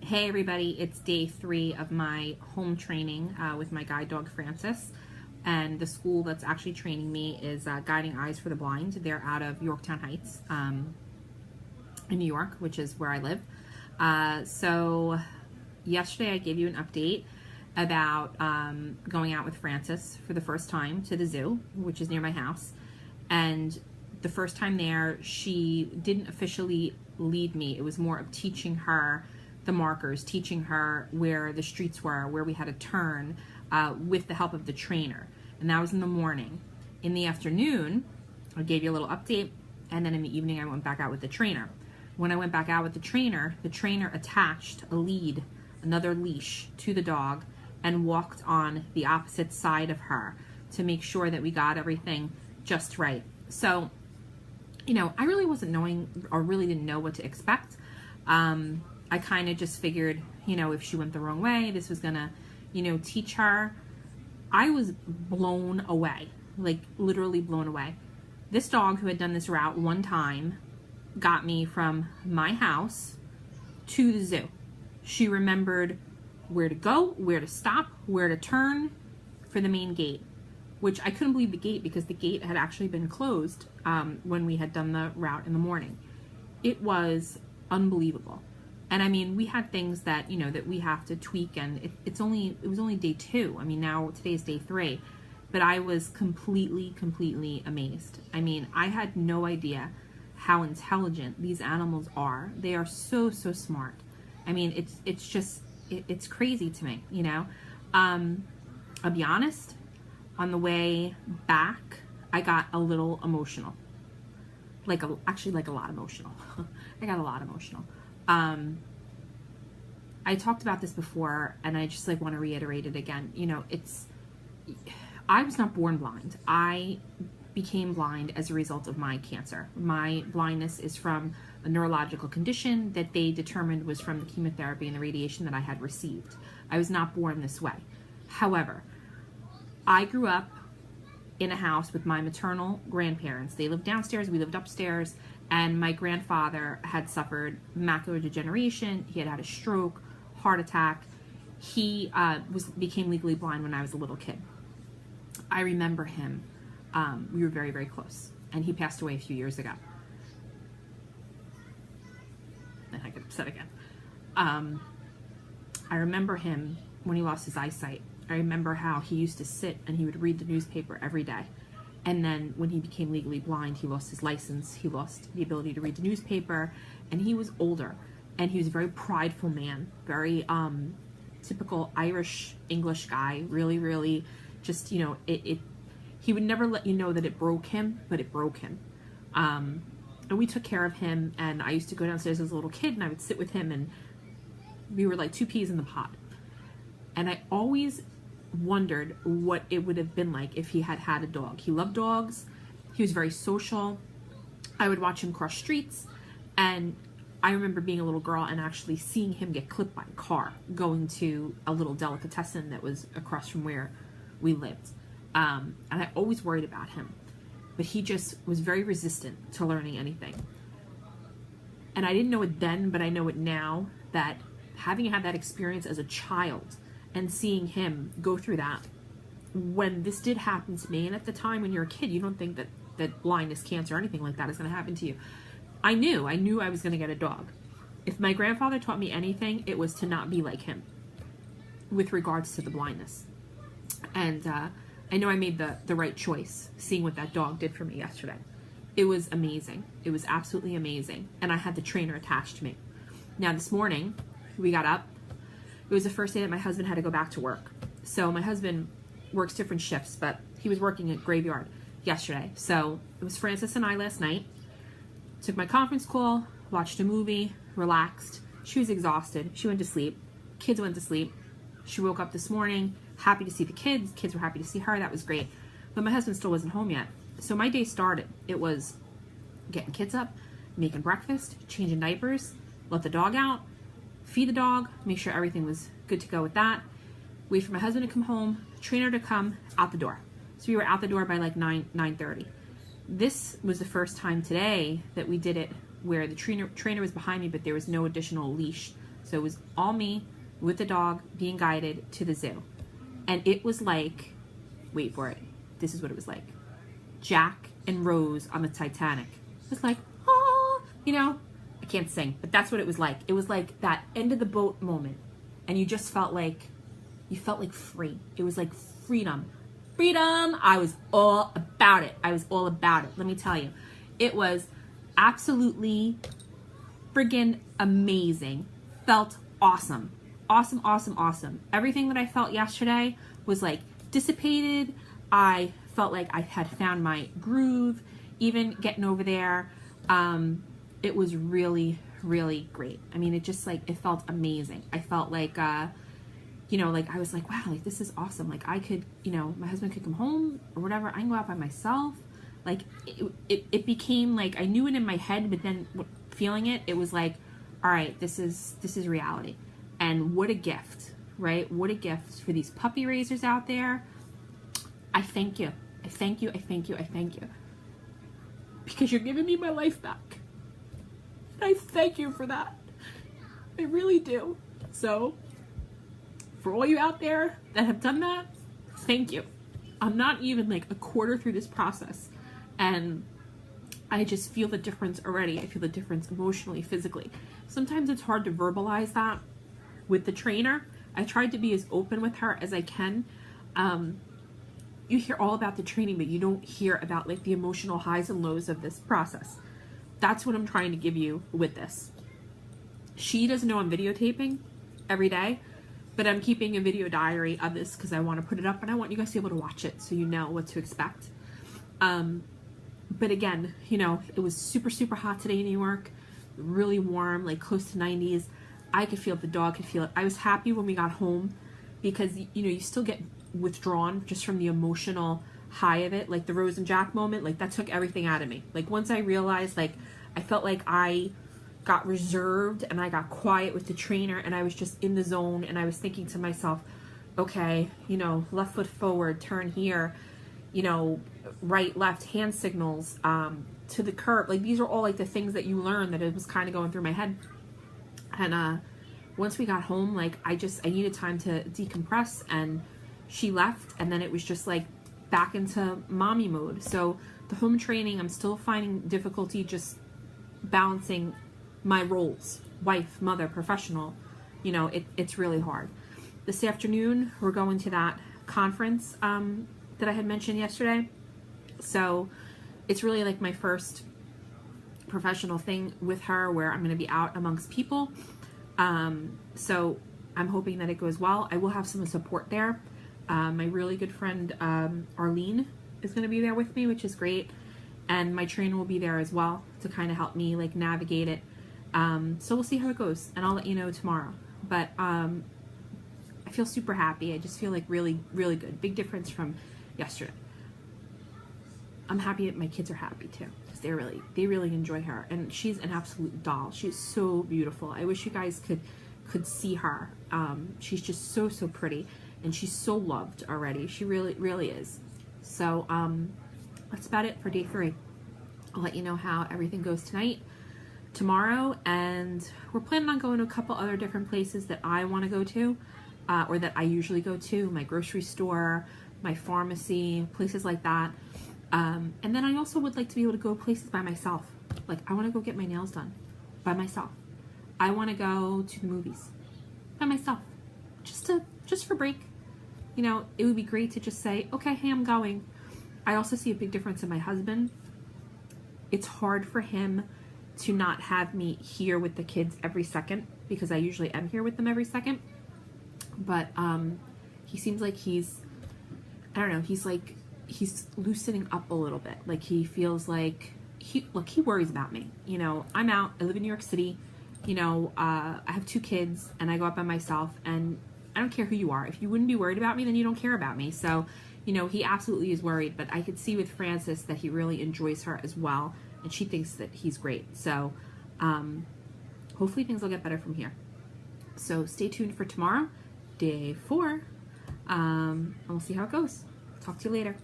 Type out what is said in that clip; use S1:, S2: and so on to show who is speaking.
S1: Hey everybody, it's day 3 of my home training with my guide dog Francis, and the school that's actually training me is Guiding Eyes for the Blind. They're out of Yorktown Heights in New York, which is where I live. So yesterday I gave you an update about going out with Francis for the first time to the zoo, which is near my house. And the first time there, she didn't officially lead me. It was more of teaching her the markers, teaching her where the streets were, where we had to turn, with the help of the trainer. And that was in the morning. In the afternoon, I gave you a little update, and then in the evening I went back out with the trainer. When I went back out with the trainer attached a lead, another leash, to the dog and walked on the opposite side of her to make sure that we got everything just right. So, you know, I really wasn't knowing, or really didn't know what to expect. I kind of just figured, you know, if she went the wrong way, this was gonna, you know, teach her. I was blown away, like literally blown away. This dog, who had done this route one time, got me from my house to the zoo. She remembered where to go, where to stop, where to turn for the main gate, which I couldn't believe the gate, because the gate had actually been closed when we had done the route in the morning. It was unbelievable. And I mean, we had things that, you know, that we have to tweak, and it was only day 2. I mean, now today's day 3, but I was completely amazed. I mean, I had no idea how intelligent these animals are. They are so smart. I mean, it's crazy to me, you know. I'll be honest, on the way back, I got a little emotional. Actually a lot emotional. I got a lot emotional. I talked about this before, and I just want to reiterate it again. You know, I was not born blind. I became blind as a result of my cancer. My blindness is from a neurological condition that they determined was from the chemotherapy and the radiation that I had received. I was not born this way. However, I grew up in a house with my maternal grandparents. They lived downstairs, we lived upstairs, and my grandfather had suffered macular degeneration. He had had a stroke, heart attack. He became legally blind when I was a little kid. I remember him. We were very close, and he passed away a few years ago. And I get upset again. I remember him when he lost his eyesight. I remember how he used to sit and he would read the newspaper every day. And then when he became legally blind, he lost his license. He lost the ability to read the newspaper, and he was older, and he was a very prideful man, very typical Irish English guy, really just, you know, he would never let you know that it broke him, but it broke him. And we took care of him, and I used to go downstairs as a little kid, and I would sit with him, and we were like 2 peas in the pod. And I always wondered what it would have been like if he had had a dog. He loved dogs. He was very social. I would watch him cross streets, and I remember being a little girl and actually seeing him get clipped by a car going to a little delicatessen that was across from where we lived. And I always worried about him, but he just was very resistant to learning anything. And I didn't know it then, but I know it now, that having had that experience as a child and seeing him go through that, when this did happen to me, and at the time when you're a kid, you don't think that blindness, cancer, or anything like that is going to happen to you. I knew I was going to get a dog. If my grandfather taught me anything, it was to not be like him with regards to the blindness. And I know I made the right choice, seeing what that dog did for me yesterday. It was amazing. It was absolutely amazing. And I had the trainer attached to me. Now this morning, we got up. It was the first day that my husband had to go back to work. So my husband works different shifts, but he was working at graveyard yesterday. So it was Francis and I last night. Took my conference call, watched a movie, relaxed. She was exhausted. She went to sleep. Kids went to sleep. She woke up this morning, happy to see the kids. Kids were happy to see her. That was great. But my husband still wasn't home yet. So my day started. It was getting kids up, making breakfast, changing diapers, let the dog out, feed the dog, make sure everything was good to go with that, wait for my husband to come home, trainer to come, out the door. So we were out the door by like 9:30. This was the first time today that we did it where the trainer was behind me, but there was no additional leash So it was all me with the dog being guided to the zoo. And it was like, wait for it, this is what it was like. Jack and Rose on the Titanic. It was like, oh, you know, I can't sing, but that's what it was like. It was like that end of the boat moment. And you just felt like, free. It was like freedom. Freedom. I was all about it. I was all about it. Let me tell you, it was absolutely friggin' amazing. Felt awesome. Awesome, awesome, awesome. Everything that I felt yesterday was like dissipated. I felt like I had found my groove, even getting over there. It was really, really great. I mean, it just like, it felt amazing. I felt like, you know, like I was like, wow, like this is awesome. Like I could, you know, my husband could come home or whatever. I can go out by myself. Like it became like, I knew it in my head, but then feeling it, it was like, all right, this is reality. And what a gift, right? What a gift for these puppy raisers out there. I thank you. I thank you. I thank you. I thank you. Because you're giving me my life back. And I thank you for that. I really do. So, for all you out there that have done that, thank you. I'm not even like a quarter through this process. And I just feel the difference already. I feel the difference emotionally, physically. Sometimes it's hard to verbalize that with the trainer. I tried to be as open with her as I can. You hear all about the training, but you don't hear about like the emotional highs and lows of this process. That's what I'm trying to give you with this. She doesn't know I'm videotaping every day, but I'm keeping a video diary of this because I want to put it up and I want you guys to be able to watch it so you know what to expect. But again, you know, it was super, super hot today in New York, really warm, like close to 90s. I could feel it, the dog could feel it. I was happy when we got home because, you know, you still get withdrawn just from the emotional high of it. Like the Rose and Jack moment, like that took everything out of me. Like once I realized, like I felt like I got reserved and I got quiet with the trainer and I was just in the zone and I was thinking to myself, okay, you know, left foot forward, turn here, you know, right, left, hand signals, to the curb. Like these are all like the things that you learn that it was kind of going through my head. And once we got home, like I needed time to decompress and she left and then it was just like back into mommy mode. So the home training, I'm still finding difficulty just balancing my roles, wife, mother, professional. You know, it's really hard. This afternoon, we're going to that conference that I had mentioned yesterday. So it's really like my first professional thing with her where I'm going to be out amongst people. So I'm hoping that it goes well. I will have some support there. My really good friend Arlene is going to be there with me, which is great. And my trainer will be there as well to kind of help me like navigate it. So we'll see how it goes and I'll let you know tomorrow. But I feel super happy. I just feel like really, really good. Big difference from yesterday. I'm happy that my kids are happy too. Because they really enjoy her. And she's an absolute doll. She's so beautiful. I wish you guys could see her. She's just so, so pretty. And she's so loved already. She really, really is. So that's about it for day 3. I'll let you know how everything goes tonight, tomorrow, and we're planning on going to a couple other different places that I want to go to, or that I usually go to, my grocery store, my pharmacy, places like that. And then I also would like to be able to go places by myself. Like I want to go get my nails done by myself. I want to go to the movies by myself, just for break. You know, it would be great to just say, okay, hey, I'm going. I also see a big difference in my husband. It's hard for him to not have me here with the kids every second because I usually am here with them every second. But he seems like I don't know, he's loosening up a little bit. Like he feels like, he worries about me. You know, I'm out, I live in New York City, you know, I have 2 kids and I go out by myself and I don't care who you are. If you wouldn't be worried about me, then you don't care about me. So, you know, he absolutely is worried, but I could see with Frances that he really enjoys her as well. And she thinks that he's great. So, hopefully things will get better from here. So stay tuned for tomorrow, day 4. And we'll see how it goes. Talk to you later.